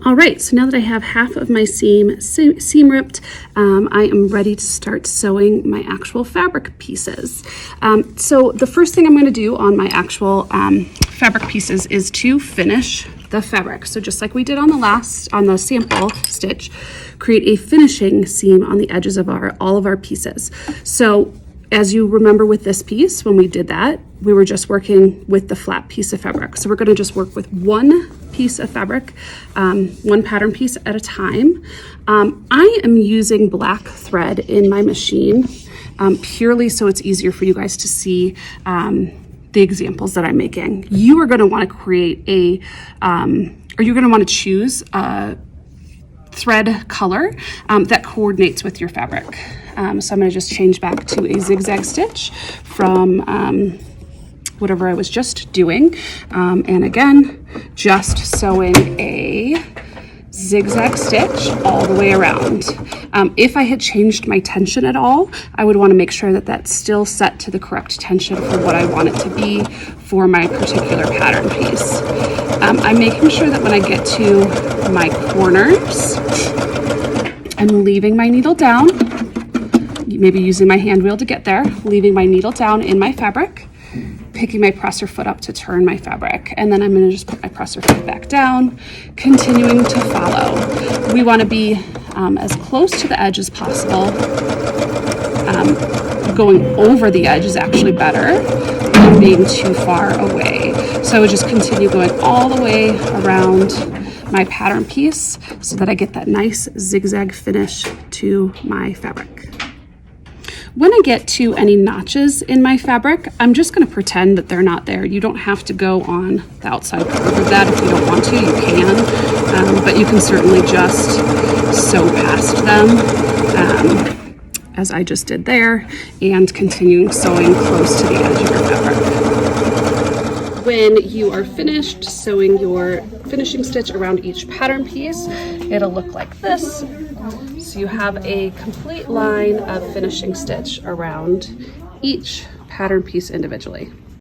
All right, so now that I have half of my seam ripped, I am ready to start sewing my actual fabric pieces. So the first thing I'm going to do on my actual fabric pieces is to finish the fabric. So just like we did on the sample stitch, create a finishing seam on the edges of all of our pieces. So as you remember with this piece, when we did that, we were just working with the flat piece of fabric. So we're going to just work with one piece of fabric, one pattern piece at a time. I am using black thread in my machine purely so it's easier for you guys to see the examples that I'm making. You are going to want to create or you're going to want to choose a thread color that coordinates with your fabric. So I'm going to just change back to a zigzag stitch from whatever I was just doing. And again, just sewing a zigzag stitch all the way around. If I had changed my tension at all, I would want to make sure that that's still set to the correct tension for what I want it to be for my particular pattern piece. I'm making sure that when I get to my corners, I'm leaving my needle down, maybe using my hand wheel to get there, leaving my needle down in my fabric, picking my presser foot up to turn my fabric, and then I'm going to just put my presser foot back down, continuing to follow. We want to be as close to the edge as possible. Going over the edge is actually better than being too far away. So I would just continue going all the way around my pattern piece so that I get that nice zigzag finish to my fabric. When I get to any notches in my fabric, I'm just going to pretend that they're not there. You don't have to go on the outside curve of that. If you don't want to, you can, but you can certainly just sew past them, as I just did there, and continuing sewing close to the edge of your fabric. When you are finished sewing your finishing stitch around each pattern piece, it'll look like this. So you have a complete line of finishing stitch around each pattern piece individually.